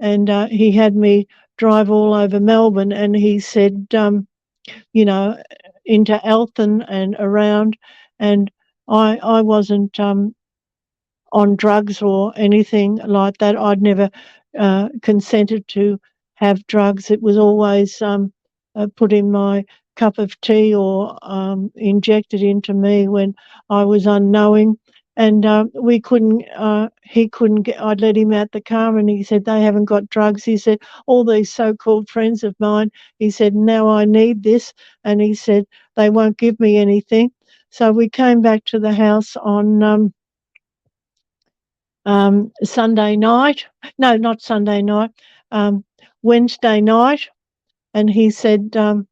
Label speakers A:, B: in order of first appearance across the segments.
A: and he had me drive all over Melbourne, and he said, you know, into Eltham and around, and I wasn't on drugs or anything like that. I'd never consented to have drugs. It was always put in my cup of tea or injected into me when I was unknowing. And we couldn't, he couldn't get, I'd let him out the car and he said, they haven't got drugs. He said, all these so-called friends of mine, he said, now I need this. And he said, they won't give me anything. So we came back to the house on Sunday night. No, not Sunday night, Wednesday night. And he said, and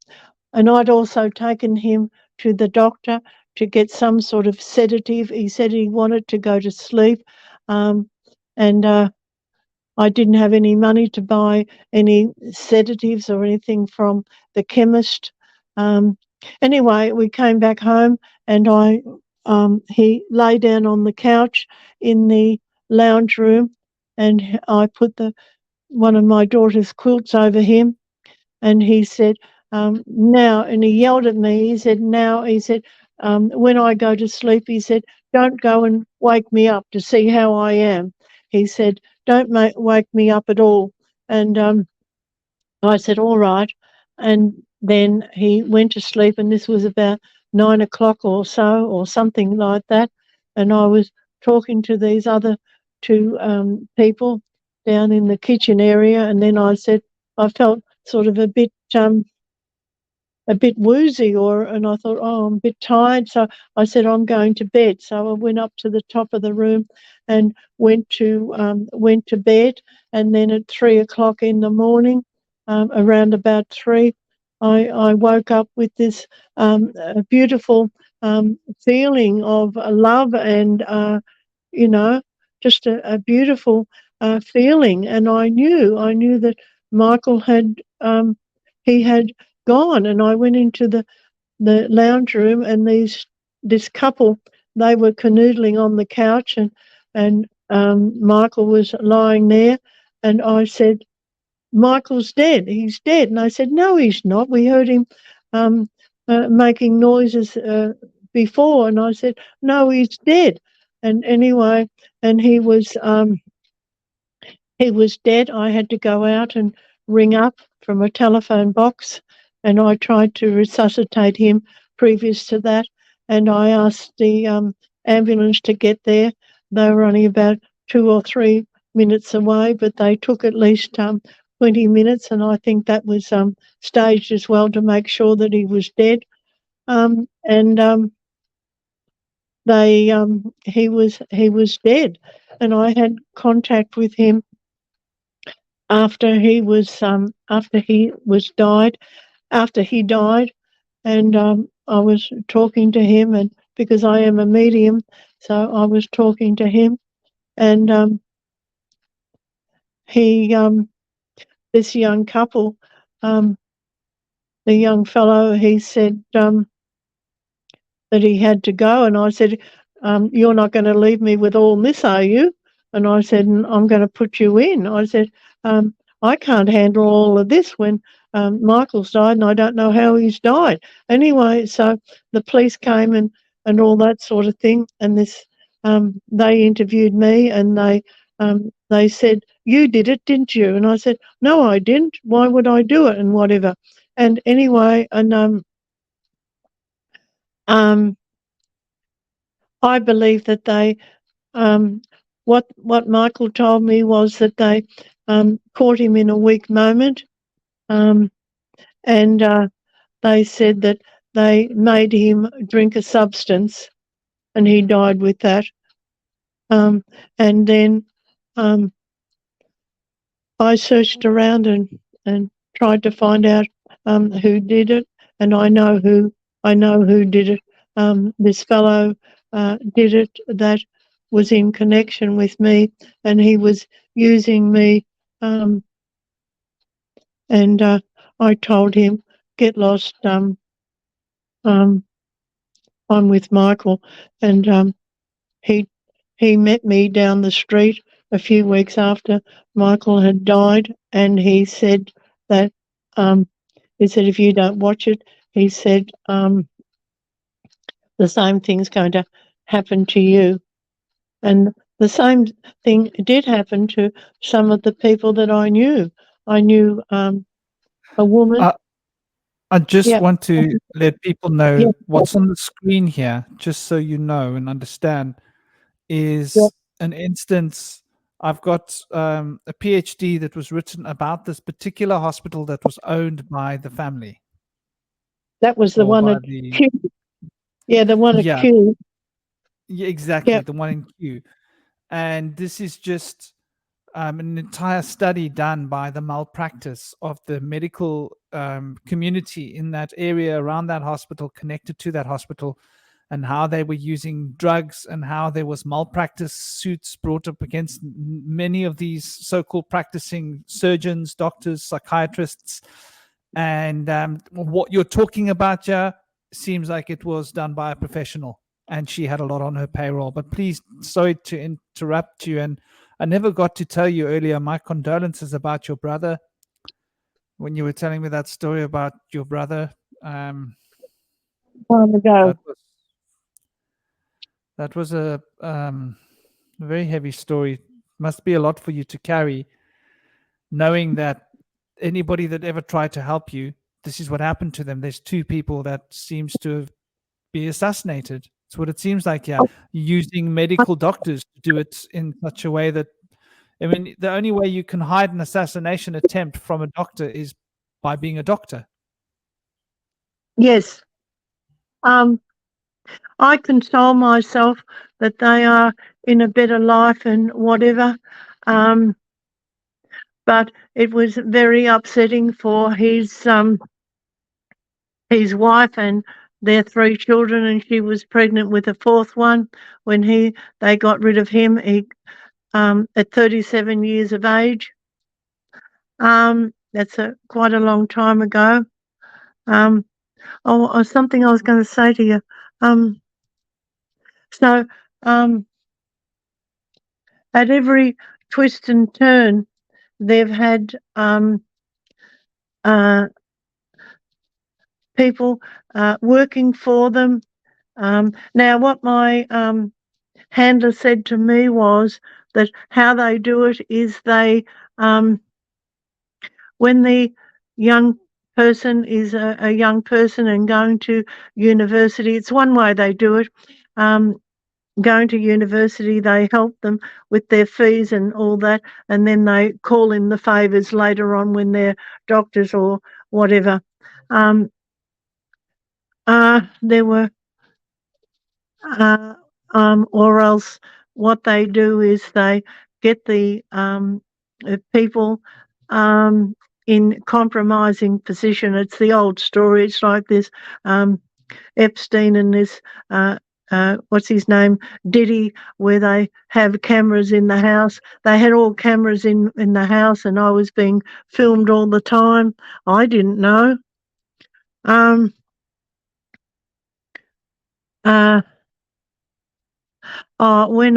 A: I'd also taken him to the doctor to get some sort of sedative. He said he wanted to go to sleep. And I didn't have any money to buy any sedatives or anything from the chemist. Anyway, we came back home and he lay down on the couch in the lounge room, and I put one of my daughter's quilts over him, and he said, now, and he yelled at me, he said, when I go to sleep, he said, don't go and wake me up to see how I am. He said, don't wake me up at all. And I said, all right. And then he went to sleep, and this was about 9 o'clock or so, or something like that. And I was talking to these other two people down in the kitchen area, and then I said, I felt sort of a bit woozy, and I thought, oh, I'm a bit tired. So I said, I'm going to bed. So I went up to the top of the room and went to bed. And then at 3 o'clock in the morning, around about 3, I woke up with this beautiful feeling of love and, just a beautiful feeling. And I knew that Michael he had gone. And I went into the lounge room, and this couple, they were canoodling on the couch, and Michael was lying there, and I said, Michael's dead, he's dead. And I said, no, he's not. We heard him making noises before. And I said, no, he's dead. And anyway, and he was dead. I had to go out and ring up from a telephone box, and I tried to resuscitate him previous to that. And I asked the ambulance to get there. They were only about 2 or 3 minutes away, but they took at least 20 minutes, and I think that was staged as well to make sure that he was dead. He was dead, and I had contact with him after he died, and I was talking to him, and because I am a medium, so I was talking to him, and this young couple, the young fellow, he said that he had to go, and I said, you're not going to leave me with all this, are you? And I said, I'm going to put you in. I said, I can't handle all of this when Michael's died, and I don't know how he's died. Anyway, so the police came and all that sort of thing, and they interviewed me, and they said, you did it, didn't you? And I said, no, I didn't. Why would I do it? And whatever. And anyway, and I believe that they, what Michael told me was that they caught him in a weak moment, and they said that they made him drink a substance, and he died with that. And then I searched around and tried to find out who did it, and I know who did it. This fellow did it that was in connection with me, and he was using me, and I told him, get lost, I'm with Michael, and he met me down the street a few weeks after Michael had died, and he said that if you don't watch it, he said the same thing's going to happen to you. And the same thing did happen to some of the people that I knew. I knew a woman.
B: I just
A: Yeah,
B: want to let people know
A: yeah,
B: what's on the screen here, just so you know and understand,
A: yeah.
B: is an instance. I've got a PhD that was written about this particular hospital that was owned by the family
A: That was the
B: or
A: one
B: by
A: at
B: the,
A: Q. Yeah, the one at
B: yeah,
A: Q.
B: yeah, exactly,
A: Yeah,
B: the one in Q. And this is just an entire study done by the malpractice of the medical community in that area around that hospital, connected to that hospital, and how they were using drugs and how there was malpractice suits brought up against many of these so-called practicing surgeons, doctors, psychiatrists. And what you're talking about here seems like it was done by a professional, and she had a lot on her payroll. But please, sorry to interrupt you, and I never got to tell you earlier my condolences about your brother. When you were telling me that story about your brother,
A: time ago.
B: that was a very heavy story. Must be a lot for you to carry, knowing that anybody that ever tried to help you, this is what happened to them. There's two people that seems to have be assassinated. It's what it seems like. Yeah, using medical doctors to do it in such a way that, I mean, the only way you can hide an assassination attempt from a doctor is by being a doctor.
A: Yes. I console myself that they are in a better life and whatever. But it was very upsetting for his wife and their 3 children, and she was pregnant with a 4th one when they got rid of him at 37 years of age. That's quite a long time ago. Something I was going to say to you. So at every twist and turn, they've had people working for them. Now, what my handler said to me was that how they do it is they, when the young person is a young person and going to university, it's one way they do it. Going to university, they help them with their fees and all that, and then they call in the favours later on when they're doctors or whatever. There were, or else what they do is they get the people in compromising position. It's the old story. It's like this Epstein and this what's his name, Diddy, where they have cameras in the house. They had all cameras in the house, and I was being filmed all the time. I didn't know. When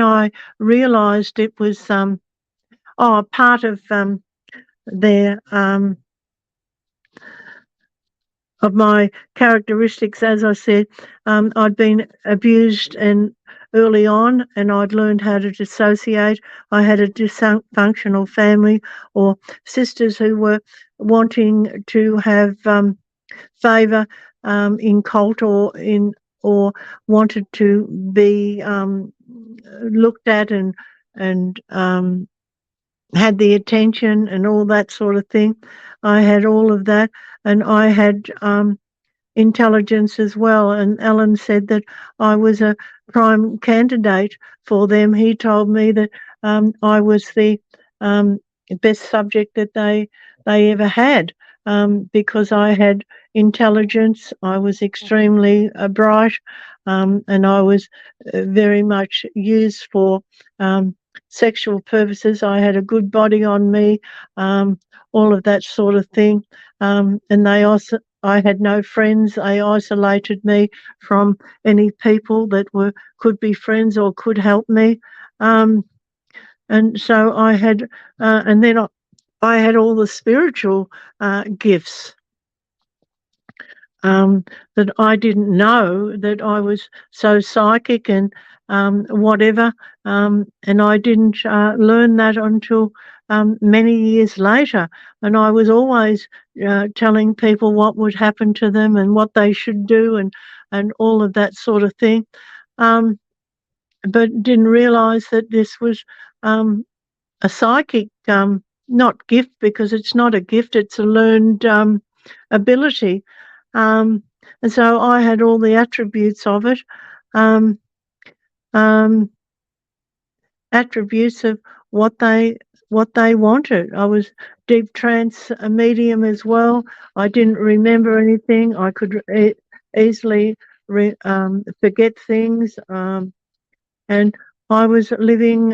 A: I realised it was part of their of my characteristics, as I said, I'd been abused and early on, and I'd learned how to dissociate. I had a dysfunctional family, or sisters who were wanting to have favour in cult or wanted to be looked at and had the attention and all that sort of thing. I had all of that, and I had intelligence as well. And Alan said that I was a prime candidate for them. He told me that I was the best subject that they ever had because I had intelligence. I was extremely bright, and I was very much used for sexual purposes. I had a good body on me, all of that sort of thing. And I had no friends. They isolated me from any people that could be friends or could help me. And so I had, and then I had all the spiritual gifts that I didn't know that I was so psychic and whatever. And I didn't learn that until many years later. And I was always telling people what would happen to them and what they should do and all of that sort of thing. But didn't realise that this was a psychic, not gift, because it's not a gift, it's a learned ability. Um, and so I had all the attributes of it, um, um, attributes of what they wanted. I was deep trance medium as well. I didn't remember anything. I could easily forget things, and I was living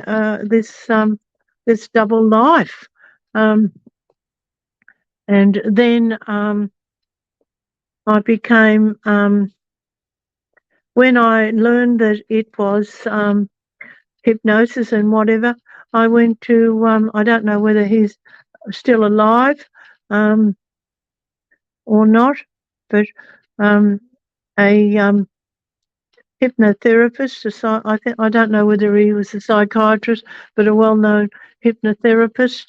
A: this double life. Um, and then I became, when I learned that it was hypnosis and whatever, I went to, I don't know whether he's still alive or not, but a hypnotherapist, I don't know whether he was a psychiatrist, but a well-known hypnotherapist.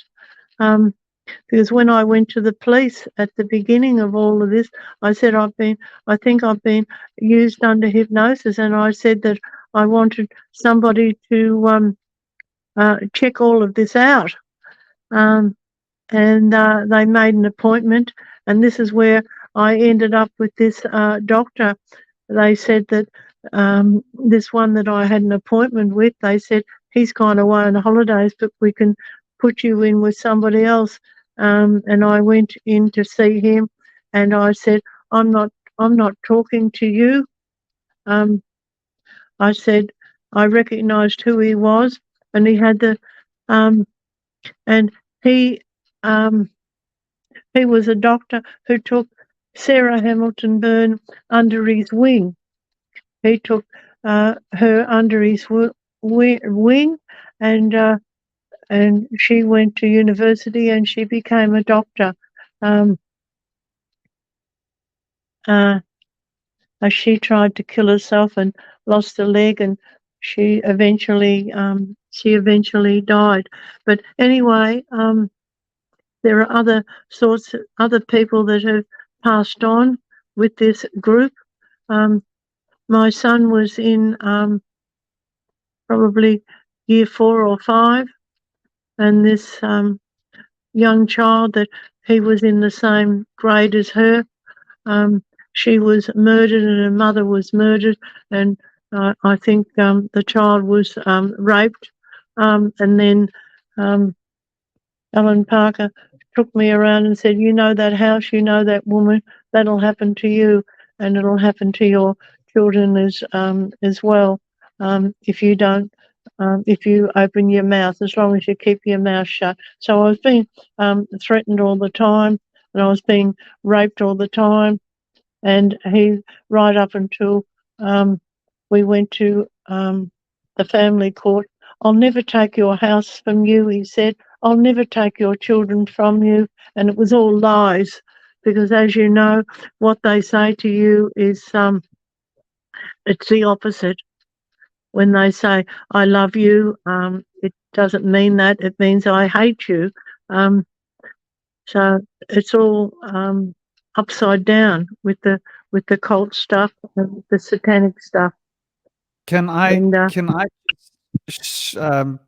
A: Because when I went to the police at the beginning of all of this, I said, I think I've been used under hypnosis, and I said that I wanted somebody to check all of this out. And they made an appointment, and this is where I ended up with this doctor. They said that this one that I had an appointment with, they said, he's gone away on holidays, but we can put you in with somebody else. And I went in to see him, and I said, I'm not talking to you. I said, I recognised who he was, and he had and he, he was a doctor who took Sarah Hamilton Byrne under his wing. He took her under his wing, and she went to university and she became a doctor. She tried to kill herself and lost a leg, and she eventually died. But anyway, there are other people that have passed on with this group. My son was in probably year 4 or 5, and this young child that he was in the same grade as her, she was murdered and her mother was murdered, and I think the child was raped, and then Alan Parker took me around and said, you know that house, you know that woman, that'll happen to you, and it'll happen to your children as well, if you don't, if you open your mouth, as long as you keep your mouth shut. So I was being threatened all the time, and I was being raped all the time, and he, right up until we went to the family court, I'll never take your house from you, he said. I'll never take your children from you. And it was all lies, because as you know, what they say to you is it's the opposite. When they say, I love you, it doesn't mean that. It means I hate you. So it's all upside down with the cult stuff and the satanic stuff.
B: Can I
A: And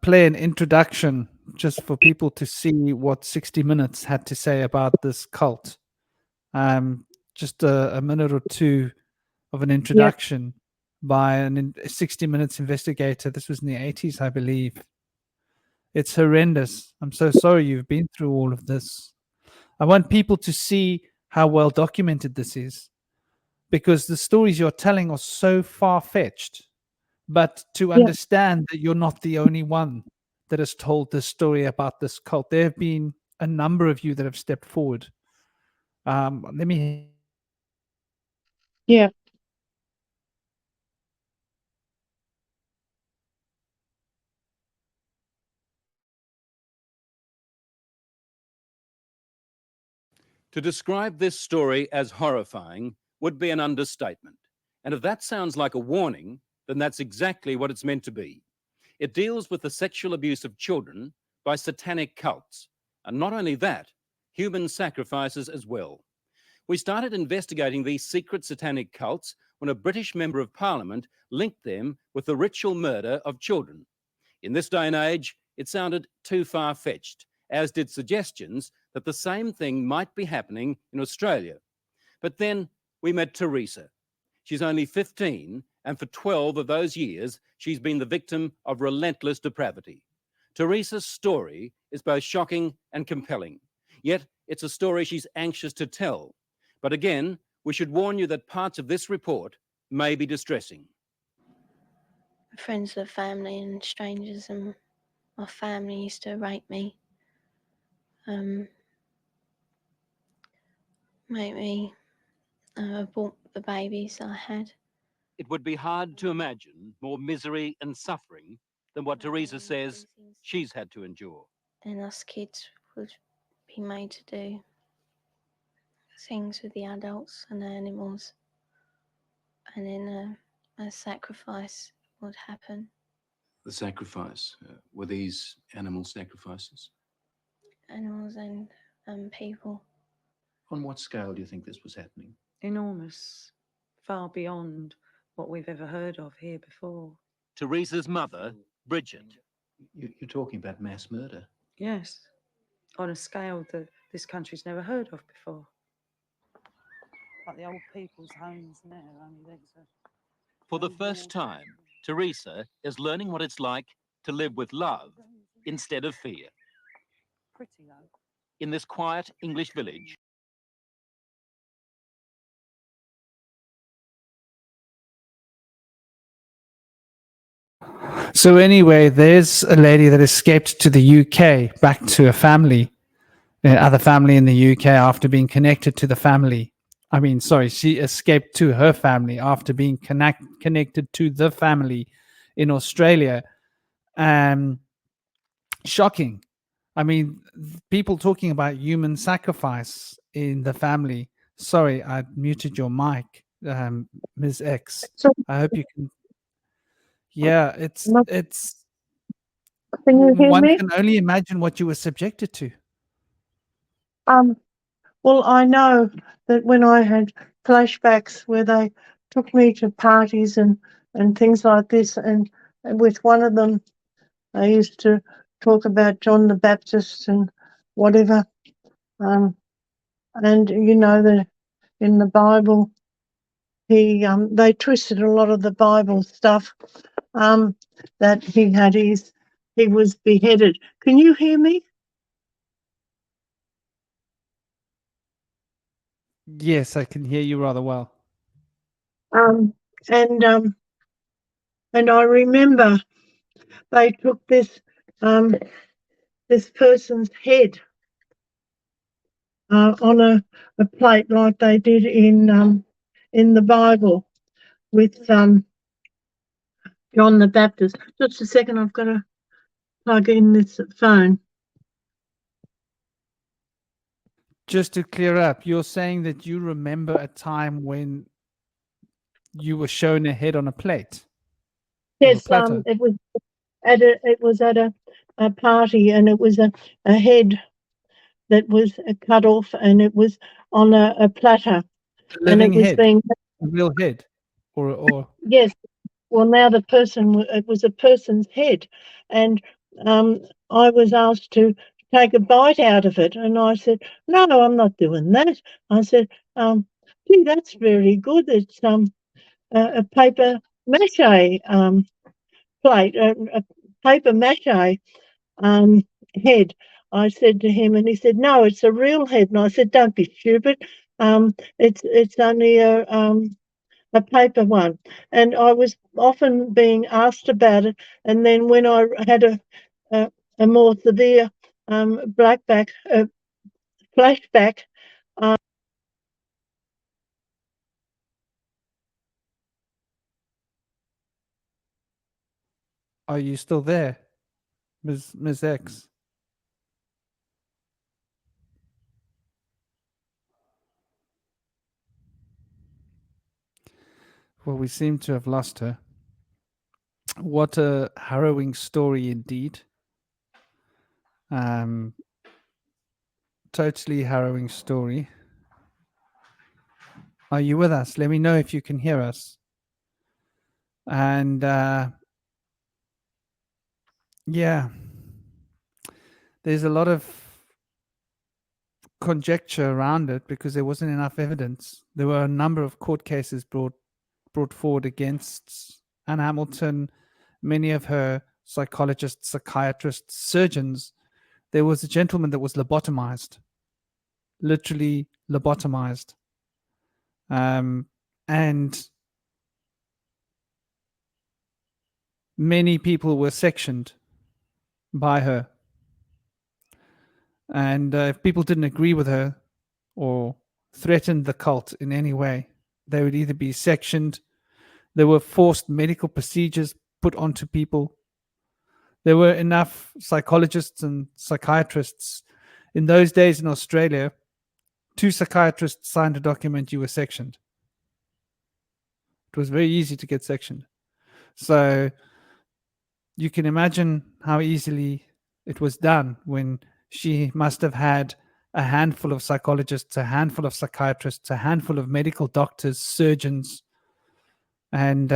B: play an introduction just for people to see what 60 Minutes had to say about this cult? Just a minute or two of an introduction by a 60 Minutes investigator. This was in the 80s, I believe. It's horrendous. I'm so sorry you've been through all of this. I want people to see how well documented this is, because the stories you're telling are so far-fetched. But to understand that you're not the only one that has told this story about this cult, there have been a number of you that have stepped forward. Let me.
A: yeah,
C: To describe this story as horrifying would be an understatement. And if that sounds like a warning, then that's exactly what it's meant to be. It deals with the sexual abuse of children by satanic cults. And not only that, human sacrifices as well. We started investigating these secret satanic cults when a British member of Parliament linked them with the ritual murder of children. In this day and age, it sounded too far-fetched, as did suggestions that the same thing might be happening in Australia. But then we met Teresa. She's only 15, and for 12 of those years, she's been the victim of relentless depravity. Teresa's story is both shocking and compelling, yet it's a story she's anxious to tell. But again, we should warn you that parts of this report may be distressing.
D: Friends of the family and strangers and my family used to rape me, make me abort the babies I had.
C: It would be hard to imagine more misery and suffering than what Teresa says she's had to endure.
D: And us kids would be made to do things with the adults and the animals, and then a sacrifice would happen.
C: The sacrifice, were these animal sacrifices?
D: Animals and people.
C: On what scale do you think this was happening?
E: Enormous, far beyond what we've ever heard of here before.
C: Teresa's mother, Bridget. You're talking about mass murder.
E: Yes, on a scale that this country's never heard of before. Like the old people's homes there, only there's a...
C: For the first time, Teresa is learning what it's like to live with love instead of fear.
E: Pretty though.
C: In this quiet English village,
B: So anyway, there's a lady that escaped to the UK, back to a family, other family in the UK after being connected to the family. I mean, sorry, she escaped to her family after being connected to the family in Australia. Shocking. I mean, people talking about human sacrifice in the family. Sorry, I muted your mic, Ms. X.
A: So,
B: I hope you can. Yeah,
A: no-
B: it's.
A: can you hear
B: One
A: me?
B: can only imagine what you were subjected to.
A: Well, I know that when I had flashbacks where they took me to parties and things like this, and with one of them, they used to talk about John the Baptist and whatever. And you know that in the Bible, they twisted a lot of the Bible stuff. That he was beheaded. Can you hear me?
B: Yes, I can hear you rather well.
A: And I remember they took this person's head on a plate like they did in the Bible with John the Baptist. Just a second, I've got to plug in this phone.
B: Just to clear up, you're saying that you remember a time when you were shown a head on a plate?
A: Yes,
B: platter?
A: it was at a party, and it was a head that was cut off, and it was on a platter,
B: A
A: and it
B: living
A: was
B: head,
A: being
B: a real head, or
A: yes. Well, now it was a person's head, and I was asked to take a bite out of it, and I said, "No, I'm not doing that." I said, "Gee, that's very good. It's a paper mache plate, a paper mache head." I said to him, and he said, "No, it's a real head." And I said, "Don't be stupid. It's only a paper one." And I was often being asked about it. And then when I had a more severe flashback,
B: are you still there, Ms. X? Well, we seem to have lost her. What a harrowing story indeed. Totally harrowing story. Are you with us? Let me know if you can hear us. And yeah, there's a lot of conjecture around it because there wasn't enough evidence. There were a number of court cases brought forward against Anne Hamilton, many of her psychologists, psychiatrists, surgeons. There was a gentleman that was lobotomized, literally lobotomized. And many people were sectioned by her. And if people didn't agree with her or threatened the cult in any way, they would either be sectioned. There were forced medical procedures put onto people. There were enough psychologists and psychiatrists. In those days in Australia, 2 psychiatrists signed a document, you were sectioned. It was very easy to get sectioned. So you can imagine how easily it was done when she must have had a handful of psychologists, a handful of psychiatrists, a handful of medical doctors, surgeons. And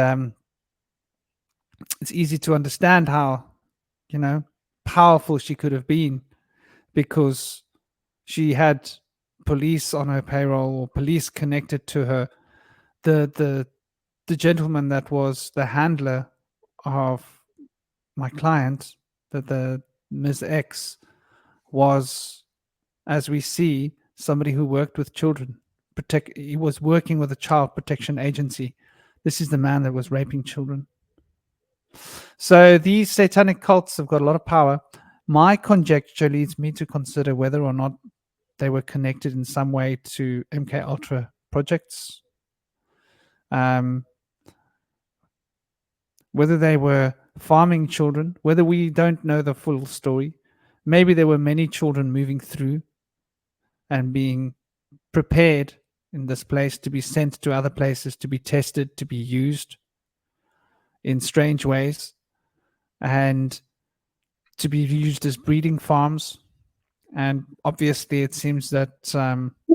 B: it's easy to understand how, powerful she could have been, because she had police on her payroll or police connected to her. The gentleman that was the handler of my client, the Ms. X, was, as we see, somebody who worked with children. He was working with a child protection agency. This is the man that was raping children. So these satanic cults have got a lot of power. My conjecture leads me to consider whether or not they were connected in some way to MK Ultra projects. Whether they were farming children, whether we don't know the full story. Maybe there were many children moving through and being prepared in this place to be sent to other places, to be tested, to be used in strange ways, and to be used as breeding farms. And obviously it seems that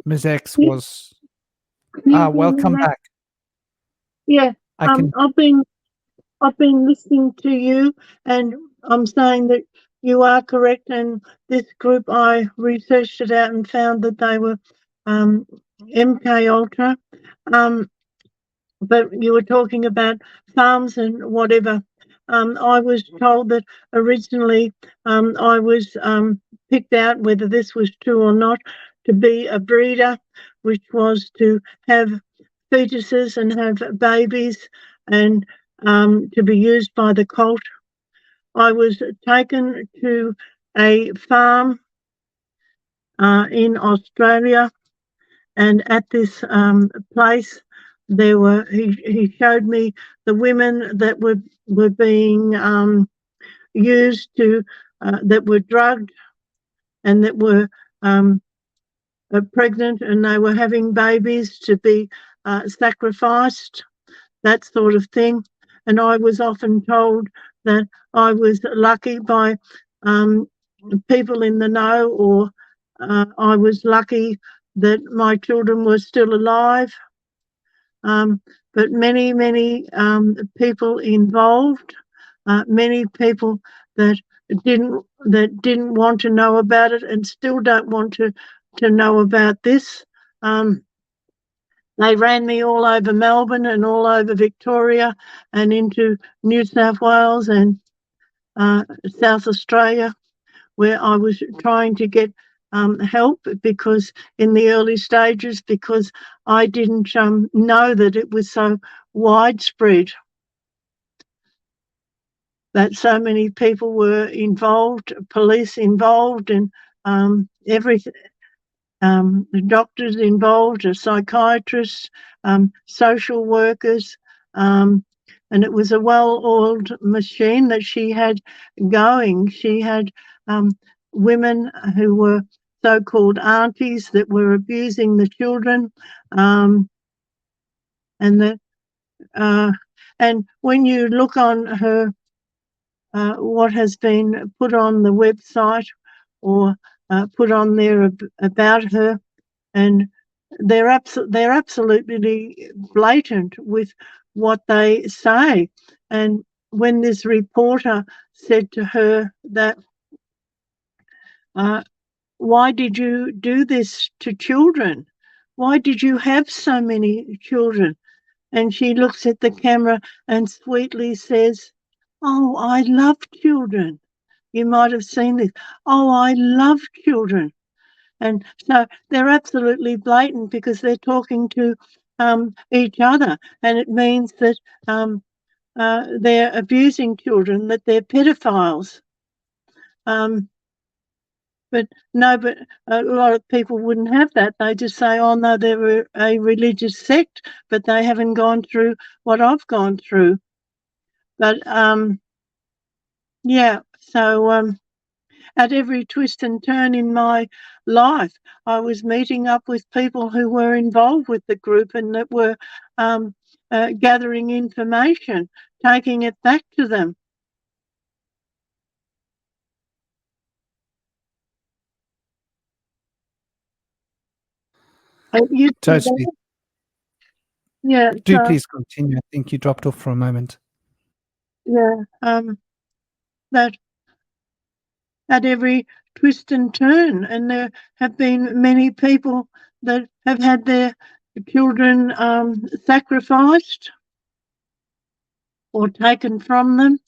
B: Ms. X was... welcome back.
A: Yeah,
B: I can...
A: I've been listening to you, and I'm saying that you are correct. And this group, I researched it out and found that they were MK Ultra. But you were talking about farms and whatever. I was told that originally I was picked out, whether this was true or not, to be a breeder, which was to have fetuses and have babies and to be used by the cult. I was taken to a farm in Australia, and at this place, he showed me the women that were being used to, that were drugged and that were pregnant, and they were having babies to be sacrificed, that sort of thing. And I was often told that I was lucky by people in the know, or I was lucky that my children were still alive. But many people involved, many people that didn't want to know about it and still don't want to know about this. They ran me all over Melbourne and all over Victoria and into New South Wales and South Australia, where I was trying to get help, because in the early stages, because I didn't know that it was so widespread, that so many people were involved, police involved, and everything. The doctors involved, psychiatrists, social workers, and it was a well-oiled machine that she had going. She had women who were so-called aunties that were abusing the children, and and when you look on her, what has been put on the website or put on there about her, and they're absolutely blatant with what they say. And when this reporter said to her that, why did you do this to children? Why did you have so many children? And she looks at the camera and sweetly says, oh, I love children. You might have seen this. Oh, I love children. And so they're absolutely blatant because they're talking to each other, and it means that they're abusing children, that they're pedophiles. But a lot of people wouldn't have that. They just say, oh, no, they're a religious sect, but they haven't gone through what I've gone through. But, yeah, so at every twist and turn in my life, I was meeting up with people who were involved with the group and that were gathering information, taking it back to them.
B: Totally.
A: Yeah.
B: Do please continue. I think you dropped off for a moment.
A: Yeah. That at every twist and turn, and there have been many people that have had their children sacrificed or taken from them,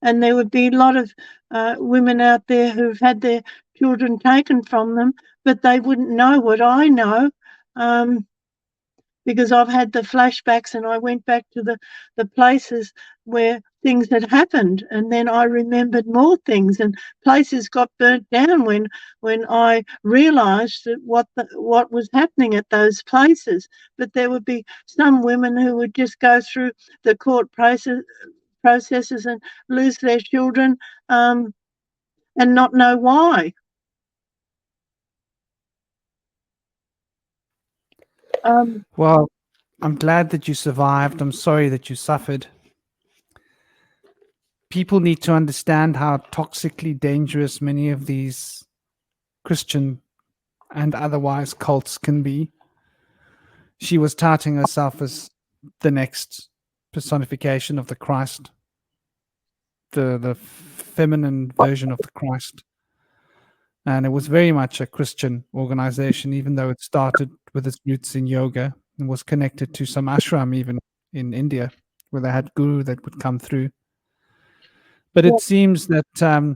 A: and there would be a lot of women out there who've had their children taken from them, but they wouldn't know what I know, because I've had the flashbacks and I went back to the places where things had happened, and then I remembered more things, and places got burnt down when I realised that what was happening at those places. But there would be some women who would just go through the court processes and lose their children and not know why.
B: Well, I'm glad that you survived. I'm sorry that you suffered. People need to understand how toxically dangerous many of these Christian and otherwise cults can be. She was touting herself as the next personification of the Christ, the feminine version of the Christ. And it was very much a Christian organization, even though it started with its roots in yoga and was connected to some ashram even in India, where they had guru that would come through. But it seems that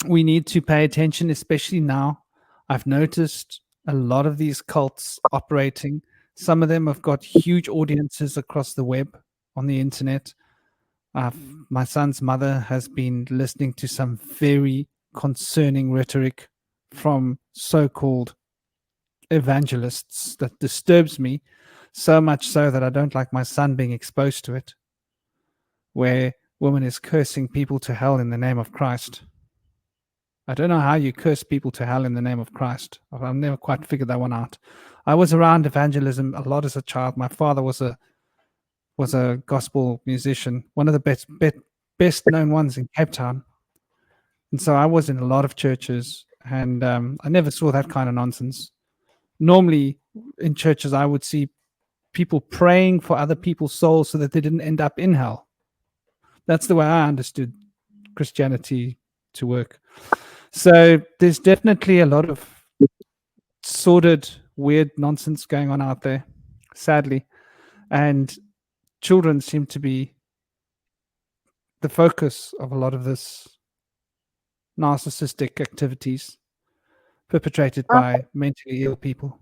B: we need to pay attention, especially now. I've noticed a lot of these cults operating. Some of them have got huge audiences across the web, on the internet. My son's mother has been listening to some very concerning rhetoric from so-called evangelists that disturbs me, so much so that I don't like my son being exposed to it, where woman is cursing people to hell in the name of Christ. I don't know how you curse people to hell in the name of Christ. I've never quite figured that one out. I was around evangelism a lot as a child. My father was a gospel musician, one of the best known ones in Cape Town. And so I was in a lot of churches, and I never saw that kind of nonsense. Normally in churches, I would see people praying for other people's souls so that they didn't end up in hell. That's the way I understood Christianity to work. So there's definitely a lot of sordid, weird nonsense going on out there, sadly. And children seem to be the focus of a lot of this narcissistic activities perpetrated by mentally ill people.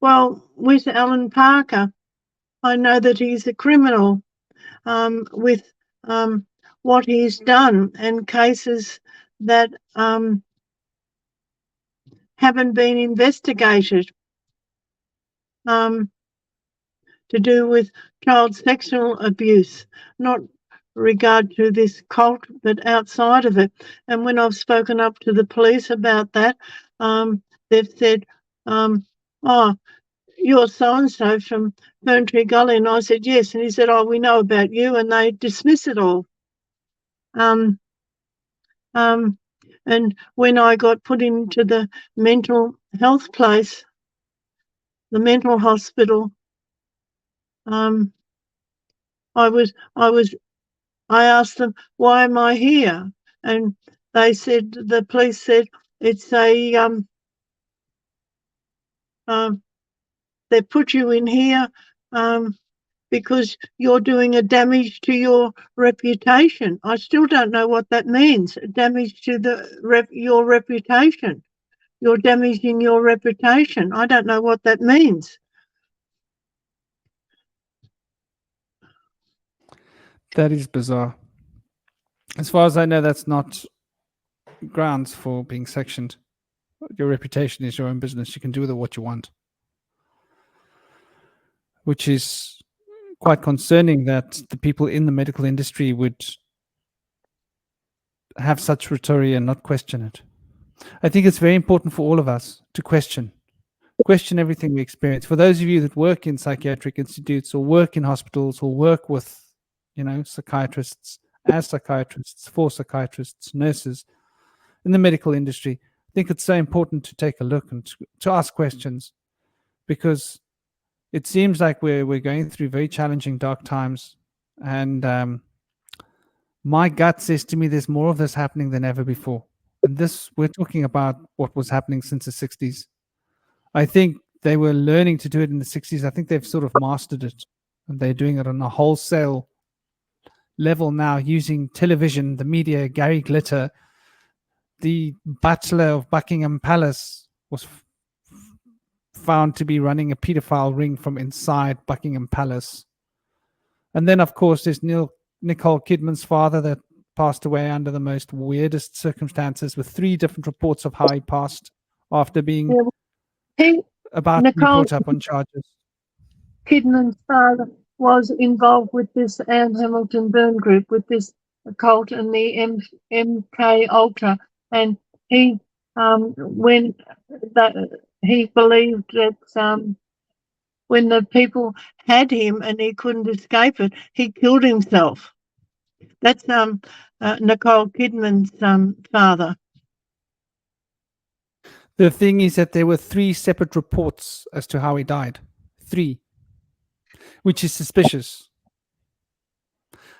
A: Well, with Alan Parker, I know that he's a criminal with what he's done, and cases that haven't been investigated to do with child sexual abuse, not regard to this cult, but outside of it. And when I've spoken up to the police about that, they've said, oh, you're so-and-so from Ferntree Gully? And I said, yes. And he said, oh, we know about you. And they dismiss it all. And when I got put into the mental health place, the mental hospital, I asked them, why am I here? And they said, the police said, it's they put you in here because you're doing a damage to your reputation. I still don't know what that means. Damage to your reputation. You're damaging your reputation. I don't know what that means.
B: That is bizarre. As far as I know, that's not grounds for being sectioned. Your reputation is your own business. You can do with it what you want. Which is quite concerning that the people in the medical industry would have such rhetoric and not question it. I think it's very important for all of us to question everything we experience. For those of you that work in psychiatric institutes or work in hospitals or work with, psychiatrists, as psychiatrists, for psychiatrists, nurses in the medical industry, I think it's so important to take a look and to ask questions, because it seems like we're going through very challenging, dark times, and my gut says to me there's more of this happening than ever before. And this, we're talking about what was happening since the 60s. I think they were learning to do it in the 60s. I think they've sort of mastered it, and they're doing it on a wholesale level now, using television, the media. Gary Glitter, the butler of Buckingham Palace, was found to be running a pedophile ring from inside Buckingham Palace. And then, of course, there's Nicole Kidman's father that passed away under the most weirdest circumstances, with 3 different reports of how he passed after being about to be brought up on charges.
A: Kidman's father was involved with this Anne Hamilton Byrne group, with this cult and the MK Ultra, and he he believed that when the people had him and he couldn't escape it, he killed himself. That's Nicole Kidman's father.
B: The thing is that there were 3 separate reports as to how he died. 3. Which is suspicious.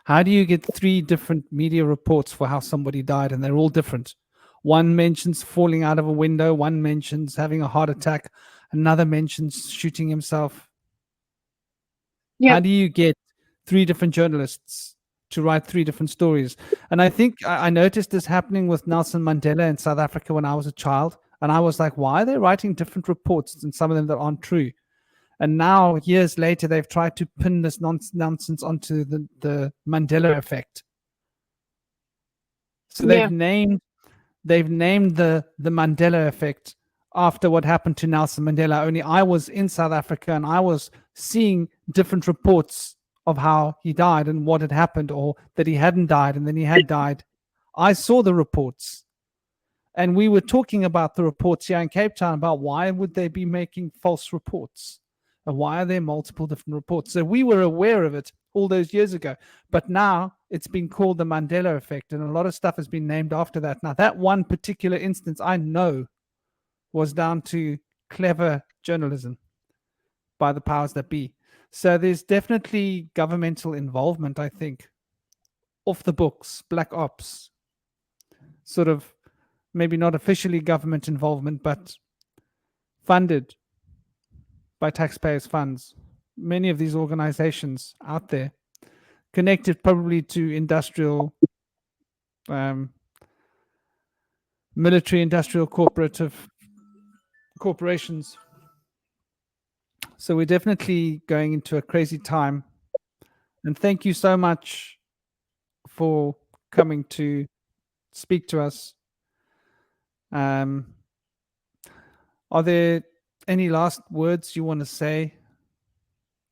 B: How do you get 3 different media reports for how somebody died, and they're all different? One mentions falling out of a window, one mentions having a heart attack, another mentions shooting himself. How do you get 3 different journalists to write 3 different stories? And I think I noticed this happening with Nelson Mandela in South Africa when I was a child, and I was like, why are they writing different reports, and some of them that aren't true? And now, years later, they've tried to pin this nonsense onto the Mandela effect. So they've named the Mandela effect after what happened to Nelson Mandela. Only I was in South Africa and I was seeing different reports of how he died and what had happened, or that he hadn't died and then he had died. I saw the reports. And we were talking about the reports here in Cape Town about why would they be making false reports? And why are there multiple different reports? So we were aware of it all those years ago. But now it's been called the Mandela effect, and a lot of stuff has been named after that. Now, that one particular instance I know was down to clever journalism by the powers that be. So there's definitely governmental involvement, I think, off the books, black ops, sort of maybe not officially government involvement, but funded by taxpayers' funds. Many of these organizations out there connected probably to industrial, military, industrial, corporations. So we're definitely going into a crazy time. And thank you so much for coming to speak to us. Are there any last words you want to say?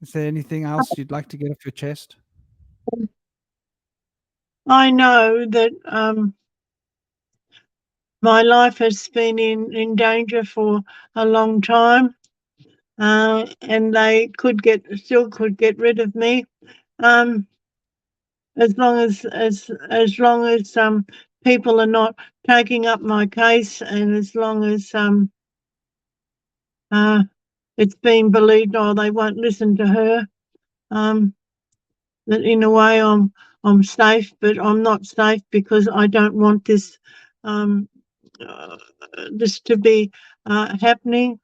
B: Is there anything else you'd like to get off your chest?
A: I know that my life has been in danger for a long time. and they still could get rid of me, as long as people are not taking up my case, and as long as it's been believed, oh, they won't listen to her. That in a way I'm safe, but I'm not safe because I don't want this to be happening.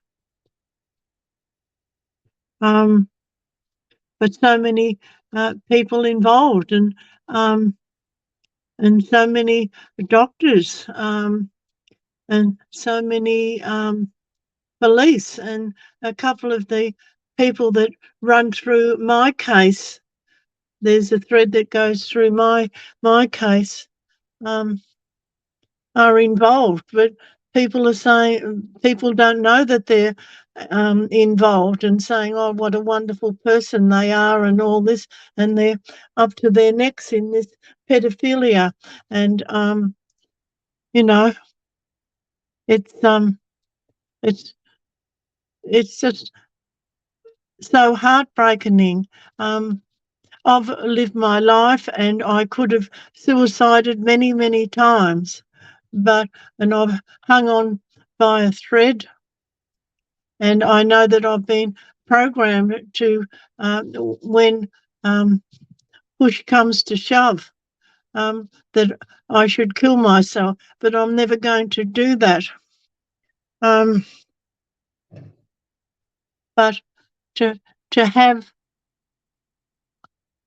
A: But so many people involved, and so many doctors, and so many police, and a couple of the people that run through my case. There's a thread that goes through my case, are involved, but people are saying, people don't know that they're involved, and saying, oh, what a wonderful person they are, and all this, and they're up to their necks in this pedophilia, and you know, it's just so heartbreaking. I've lived my life, and I could have suicided many, many times, and I've hung on by a thread, and I know that I've been programmed to, when push comes to shove, that I should kill myself, but I'm never going to do that. But to have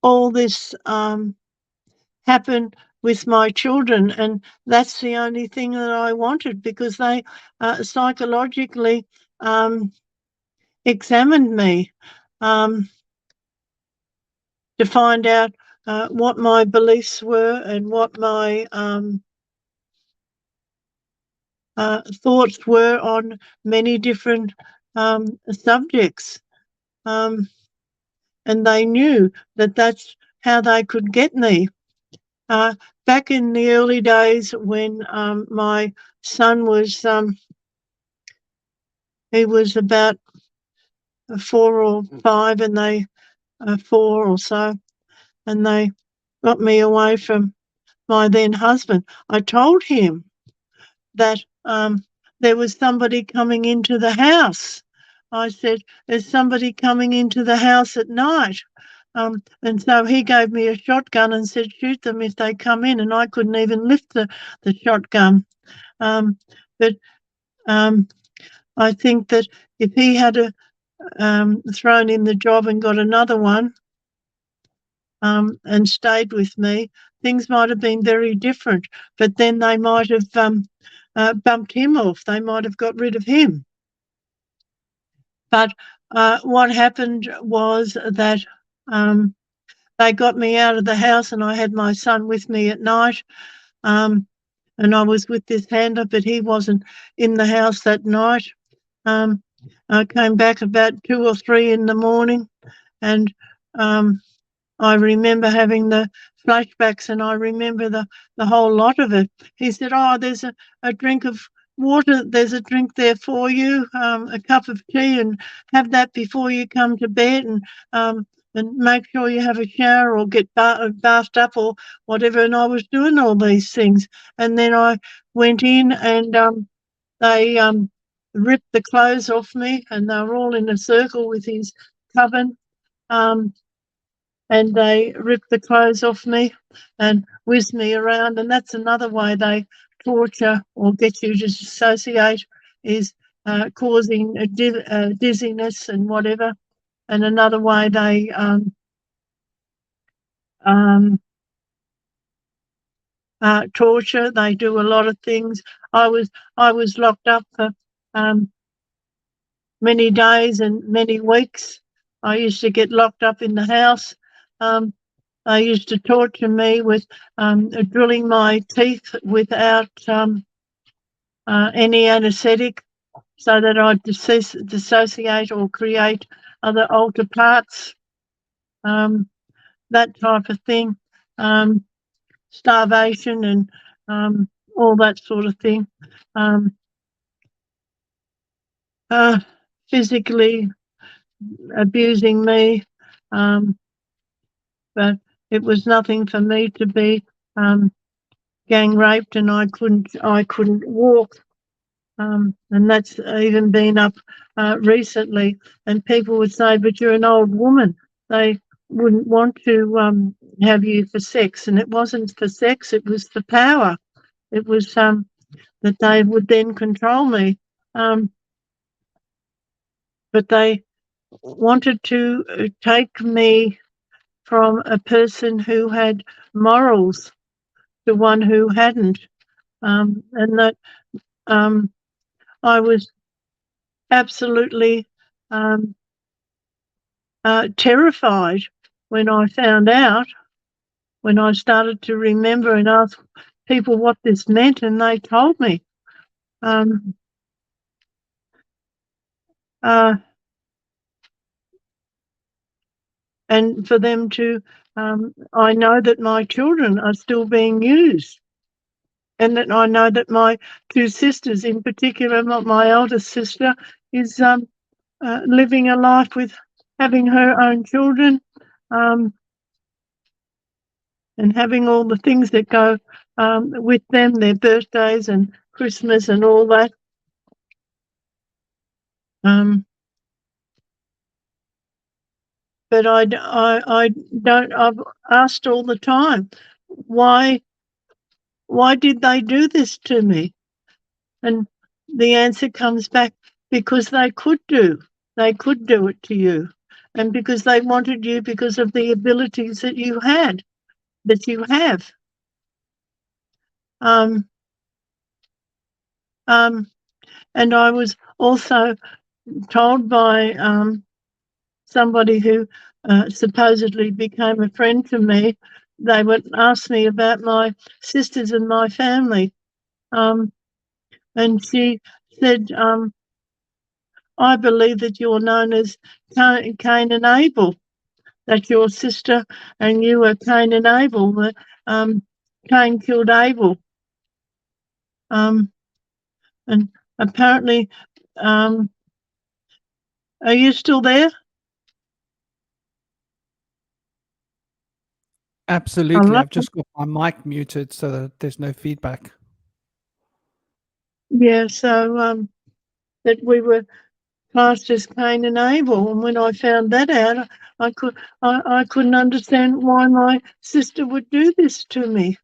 A: all this happen with my children, and that's the only thing that I wanted, because they psychologically examined me to find out what my beliefs were, and what my thoughts were on many different subjects, and they knew that that's how they could get me. Back in the early days, when my son was, he was about 4 or 5, and they 4 or so, and they got me away from my then husband. I told him that there was somebody coming into the house. I said, there's somebody coming into the house at night. And so he gave me a shotgun and said, shoot them if they come in, and I couldn't even lift the shotgun. But I think that if he had thrown in the job and got another one, and stayed with me, things might have been very different. But then they might have bumped him off. They might have got rid of him. But what happened was that they got me out of the house, and I had my son with me at night. And I was with this handler, but he wasn't in the house that night. I came back about 2 or 3 in the morning, and I remember having the flashbacks, and I remember the whole lot of it. He said, oh, there's a drink of water, there's a drink there for you, a cup of tea, and have that before you come to bed, and make sure you have a shower or get bathed up or whatever. And I was doing all these things. And then I went in, and they ripped the clothes off me, and they were all in a circle with his coven. And they ripped the clothes off me and whizzed me around. And that's another way they torture or get you to dissociate, is causing a dizziness and whatever. And another way they torture. They do a lot of things. I was locked up for many days and many weeks. I used to get locked up in the house. They used to torture me with drilling my teeth without any anaesthetic, so that I'd dissociate or create other alter parts, that type of thing, starvation, and all that sort of thing. Physically abusing me, but it was nothing for me to be gang raped, and I couldn't walk. And that's even been up recently. And people would say, "But you're an old woman." They wouldn't want to have you for sex, and it wasn't for sex; it was for power. It was that they would then control me. But they wanted to take me from a person who had morals to one who hadn't, and that I was absolutely terrified when I found out, when I started to remember and ask people what this meant, and they told me. And for them to, I know that my children are still being used, and that I know that my two sisters, in particular, my eldest sister, is living a life with having her own children, and having all the things that go with them, their birthdays and Christmas and all that. But I don't. I've asked all the time, why did they do this to me? And the answer comes back, because they could do it to you, and because they wanted you because of the abilities that you have. And I was also told by somebody who supposedly became a friend to me. They would ask me about my sisters and my family, and she said, "I believe that you're known as Cain and Abel. That your sister and you are Cain and Abel. Cain killed Abel." And apparently, are you still there?
B: Absolutely. I've just got my mic muted so that there's no feedback.
A: Yeah, so that we were classed as Cain and Abel, and when I found that out, I couldn't understand why my sister would do this to me.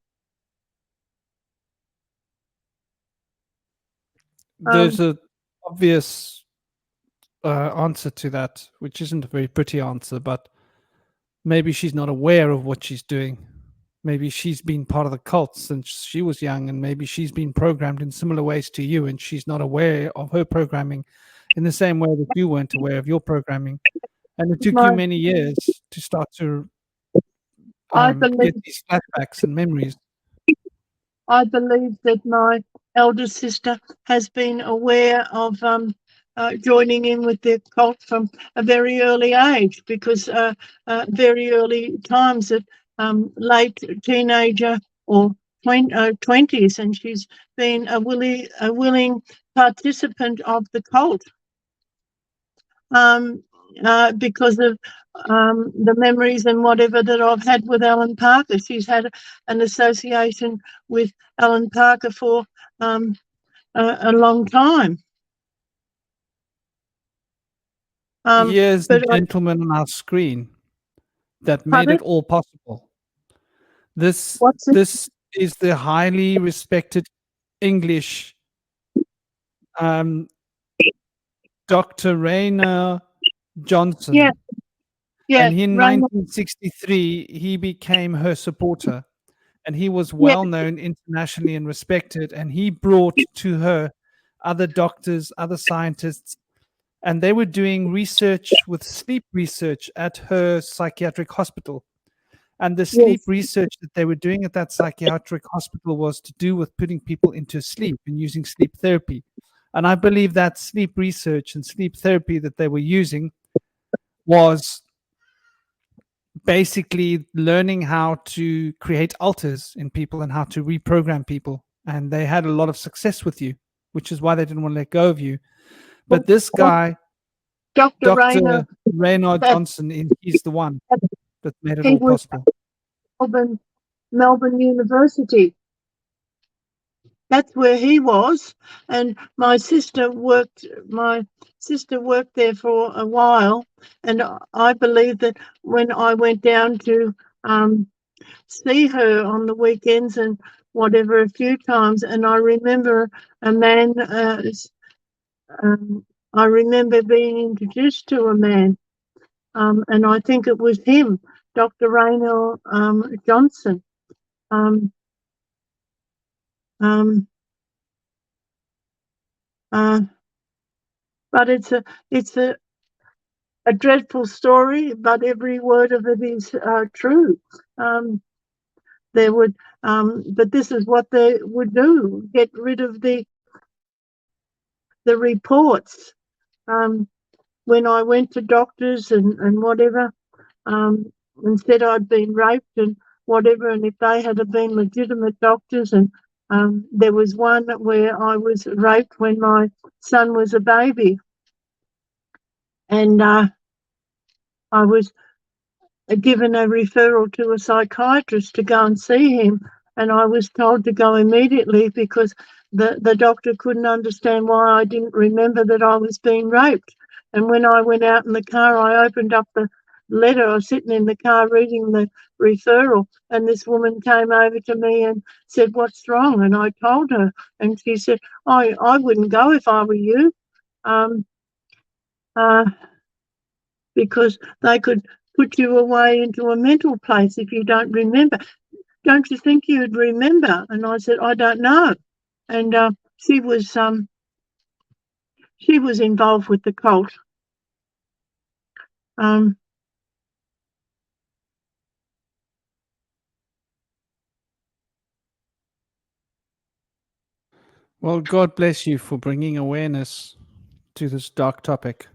B: There's an obvious answer to that, which isn't a very pretty answer, but maybe she's not aware of what she's doing. Maybe she's been part of the cult since she was young, and maybe she's been programmed in similar ways to you, and she's not aware of her programming in the same way that you weren't aware of your programming. And it took you many years to start to get these flashbacks and memories.
A: I believe that my elder sister has been aware of joining in with the cult from a very early age, because very early times at late teenager or 20s, and she's been a willing participant of the cult. Because of the memories and whatever that I've had with Alan Parker. She's had an association with Alan Parker for a long time.
B: Here's the gentleman on our screen that made it all possible. This is the highly respected English Dr. Rainer Johnson.
A: Yeah.
B: And in 1963, he became her supporter, and he was well known internationally and respected. And he brought to her other doctors, other scientists, and they were doing research with sleep research at her psychiatric hospital. And the sleep research that they were doing at that psychiatric hospital was to do with putting people into sleep and using sleep therapy. And I believe that sleep research and sleep therapy that they were using was basically learning how to create alters in people and how to reprogram people. And they had a lot of success with you, which is why they didn't want to let go of you. But this guy
A: Dr.
B: Dr.
A: Rayner,
B: Raynard
A: that
B: Johnson, he's the one that made it
A: he
B: all
A: was
B: possible.
A: Melbourne University. That's where he was, and my sister worked there for a while, and I believe that when I went down to see her on the weekends and whatever a few times, and I remember a man. I remember being introduced to a man, and I think it was him, Dr. Raynor Johnson. Um, um, uh, but it's a dreadful story, but every word of it is true. They would, but this is what they would do: get rid of the reports. When I went to doctors and whatever, and said I'd been raped and whatever, and if they had been legitimate doctors, and there was one where I was raped when my son was a baby, and I was given a referral to a psychiatrist to go and see him, and I was told to go immediately because the doctor couldn't understand why I didn't remember that I was being raped. And when I went out in the car, I opened up the letter. I was sitting in the car reading the referral, and this woman came over to me and said, "What's wrong?" And I told her, and she said, I wouldn't go if I were you, um, uh, because they could put you away into a mental place if you don't remember. Don't you think you'd remember? And I said, I don't know. And she was involved with the cult.
B: Well, God bless you for bringing awareness to this dark topic.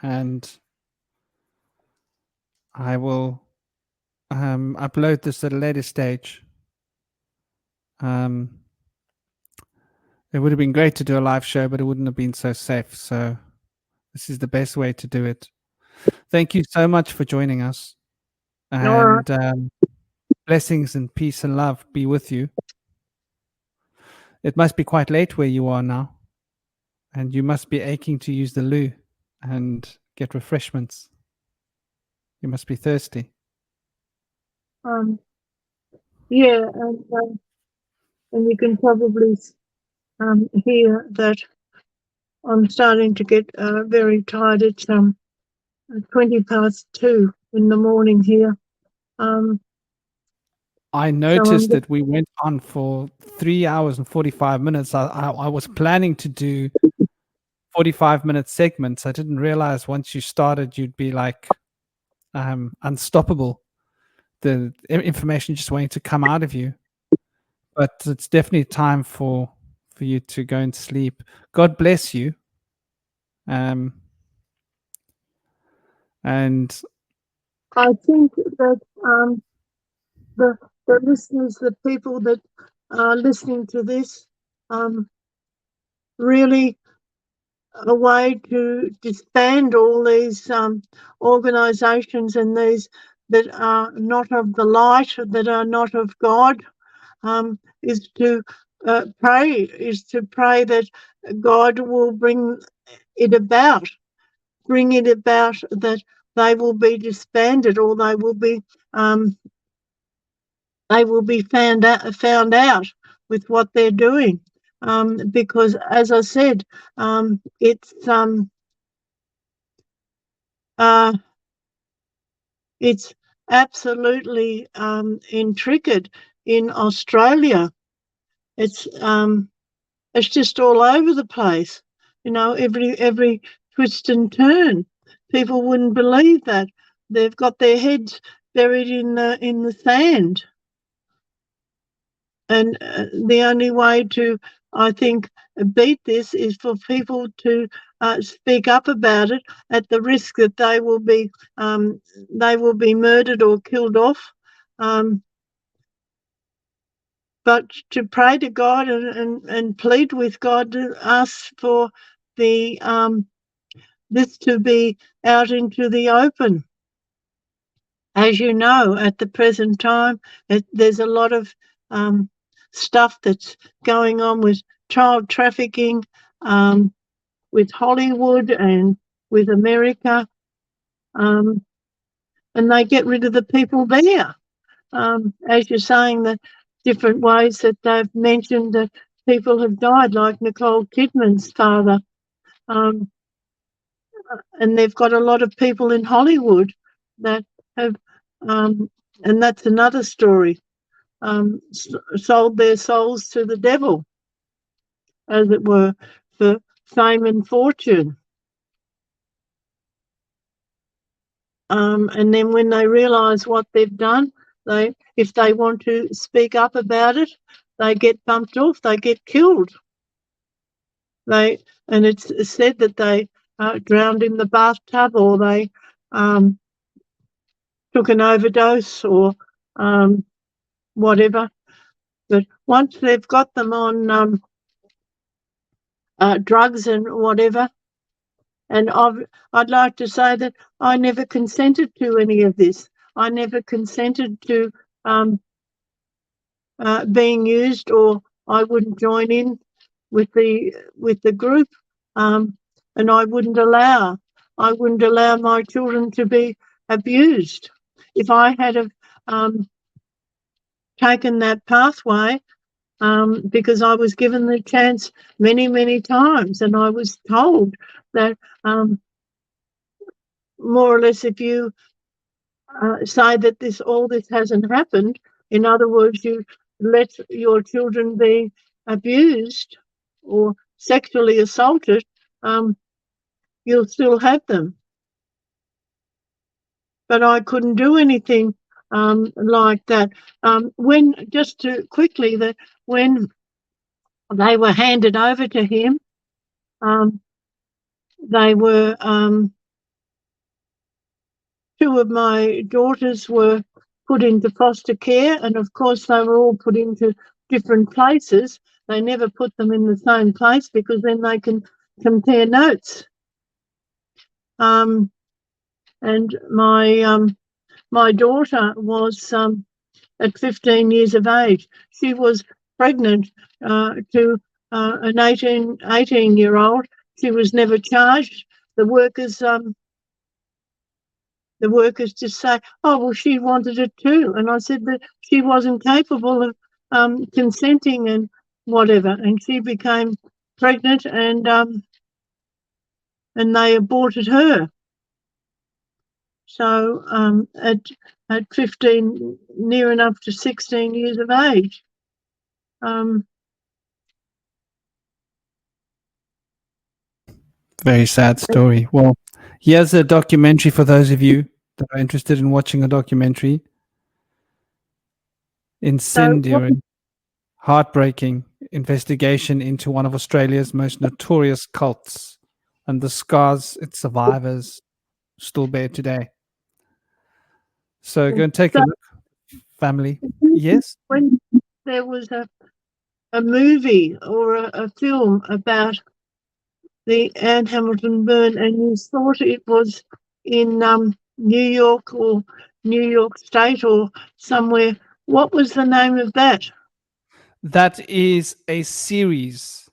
B: And I will upload this at a later stage. It would have been great to do a live show, but it wouldn't have been so safe. So this is the best way to do it. Thank you so much for joining us. And blessings and peace and love be with you. It must be quite late where you are now. And you must be aching to use the loo and get refreshments. You must be thirsty.
A: Yeah, and you can probably hear that I'm starting to get very tired. It's 2:20 in the morning here.
B: I noticed that we went on for 3 hours and 45 minutes. I was planning to do 45-minute segments. I didn't realize once you started, you'd be like unstoppable. The information just waiting to come out of you. But it's definitely time for you to go and sleep. God bless you. And
A: I think that the listeners, the people that are listening to this, really a way to disband all these organisations and these that are not of the light, that are not of God, is to pray that God will bring it about that they will be disbanded, or they will be found out with what they're doing, because, as I said, it's absolutely intricate in Australia. It's just all over the place. Every twist and turn. People wouldn't believe that. They've got their heads buried in the sand. And the only way to, I think, beat this is for people to speak up about it, at the risk that they will be murdered or killed off. But to pray to God and plead with God to ask for the this to be out into the open. As you know, at the present time, there's a lot of stuff that's going on with child trafficking, with Hollywood and with America, and they get rid of the people there. As you're saying, the different ways that they've mentioned that people have died, like Nicole Kidman's father. And they've got a lot of people in Hollywood that have, and that's another story, sold their souls to the devil, as it were, for fame and fortune. And then when they realise what they've done, if they want to speak up about it, they get bumped off, they get killed. And it's said that they drowned in the bathtub, or they took an overdose, or whatever. But once they've got them on drugs and whatever, and I'd like to say that I never consented to any of this. I never consented to being used, or I wouldn't join in with the group, and I wouldn't allow my children to be abused. If I had taken that pathway, because I was given the chance many, many times, and I was told that more or less, if you say that all this hasn't happened, in other words, you let your children be abused or sexually assaulted, you'll still have them. But I couldn't do anything like that. When they were handed over to him, they were two of my daughters were put into foster care, and of course they were all put into different places. They never put them in the same place, because then they can compare notes. And my daughter was at 15 years of age. She was pregnant to an 18-year-old. She was never charged. The workers just say, "Oh, well, she wanted it too." And I said that she wasn't capable of consenting and whatever. And she became pregnant, and they aborted her. So at 15, near enough to 16 years of age.
B: Very sad story. Well, here's a documentary for those of you that are interested in watching a documentary. Incendiary, heartbreaking investigation into one of Australia's most notorious cults and the scars its survivors still bear today. So go and take a look, family. Yes?
A: When there was a movie or a film about the Anne Hamilton burn, and you thought it was in New York or New York State or somewhere, what was the name of that?
B: That is a series.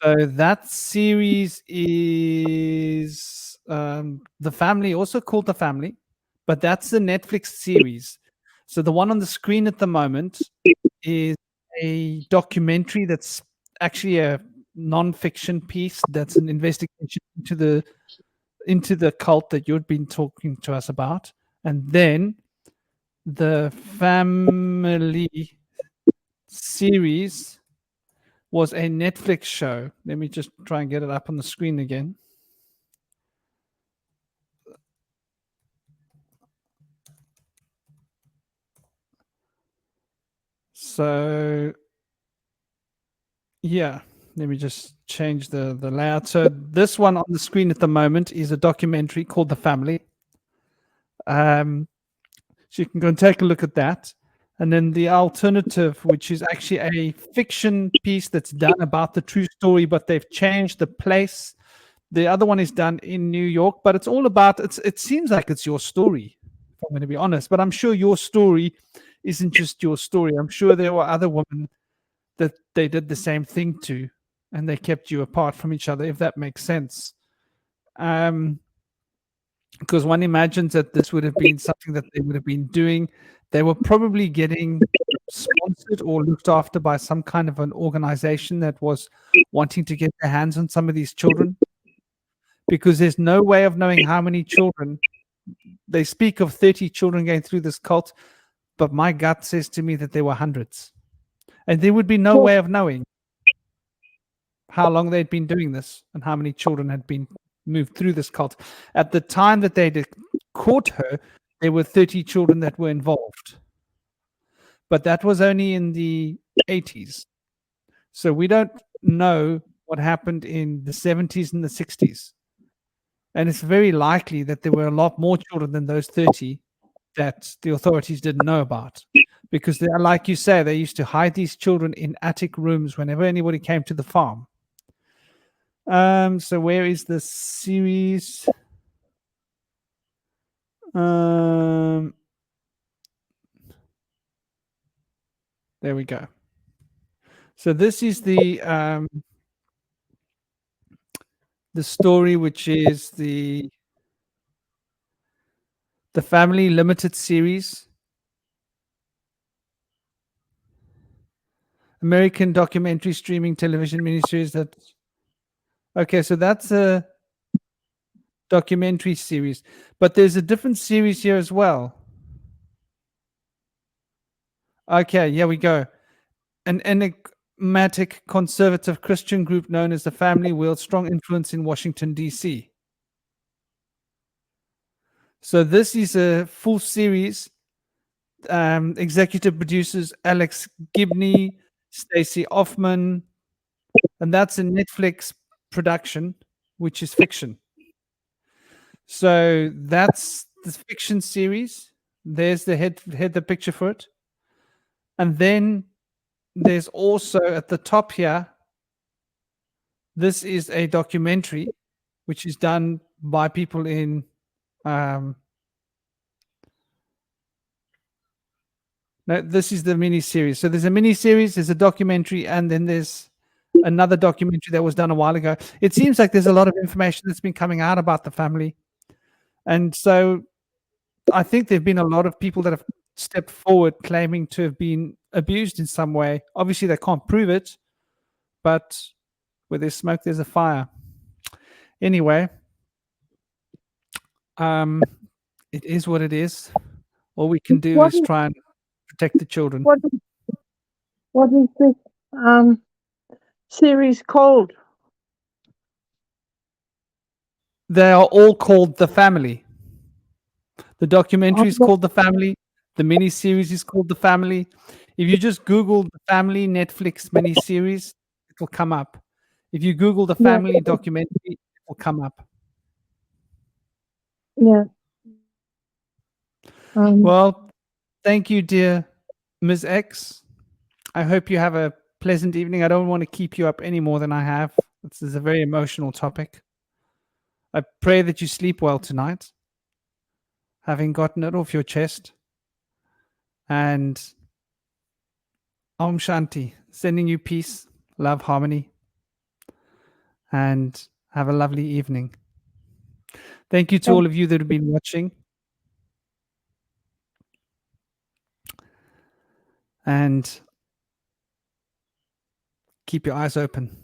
B: So that series is The Family, also called The Family, but that's the Netflix series. So the one on the screen at the moment is a documentary that's actually a non-fiction piece. That's an investigation into the cult that you've been talking to us about. And then the Family series was a Netflix show. Let me just try and get it up on the screen again. So yeah, let me just change the layout. So this one on the screen at the moment is a documentary called The Family. So you can go and take a look at that. And then the alternative, which is actually a fiction piece that's done about the true story, but they've changed the place, The other one is done in New York, but it's all about, it seems like it's your story, if I'm going to be honest, but I'm sure your story isn't just your story. I'm sure there were other women that they did the same thing to, and they kept you apart from each other, if that makes sense. Because one imagines that this would have been something that they would have been doing. They were probably getting sponsored or looked after by some kind of an organization that was wanting to get their hands on some of these children, because there's no way of knowing how many children. They speak of 30 children going through this cult, but my gut says to me that there were hundreds, and there would be no way of knowing how long they'd been doing this and how many children had been moved through this cult. At the time that they caught her, there were 30 children that were involved, but that was only in the 80s. So we don't know what happened in the 70s and the 60s. And it's very likely that there were a lot more children than those 30 that the authorities didn't know about. Because, like you say, they used to hide these children in attic rooms whenever anybody came to the farm. So where is the series? There we go. So this is the story, which is the Family Limited series, American documentary streaming television miniseries. Okay, so that's a documentary series, but there's a different series here as well. Okay, here we go. An enigmatic conservative Christian group known as the Family wields strong influence in Washington, D.C. So this is a full series. Executive producers Alex Gibney, Stacey Hoffman, and that's a Netflix production, which is fiction. So that's the fiction series. There's the header picture for it. And then there's also at the top here, this is a documentary, which is done by people in no, this is the mini series. So there's a mini series, there's a documentary, and then there's another documentary that was done a while ago. It seems like there's a lot of information that's been coming out about the family. And so I think there've been a lot of people that have stepped forward claiming to have been abused in some way. Obviously, they can't prove it, but where there's smoke, there's a fire. Anyway, it is what it is. All we can do is try and protect the children.
A: What is this series called?
B: They are all called The Family. The documentary is called The Family. The mini series is called The Family. If you just Google The Family Netflix mini series, it will come up. If you Google The Family documentary, it will come up.
A: Yeah.
B: Well, thank you, dear Ms. X. I hope you have a pleasant evening. I don't want to keep you up any more than I have. This is a very emotional topic. I pray that you sleep well tonight, having gotten it off your chest. And Om Shanti, sending you peace, love, harmony, and have a lovely evening. Thank you to all of you that have been watching. And keep your eyes open.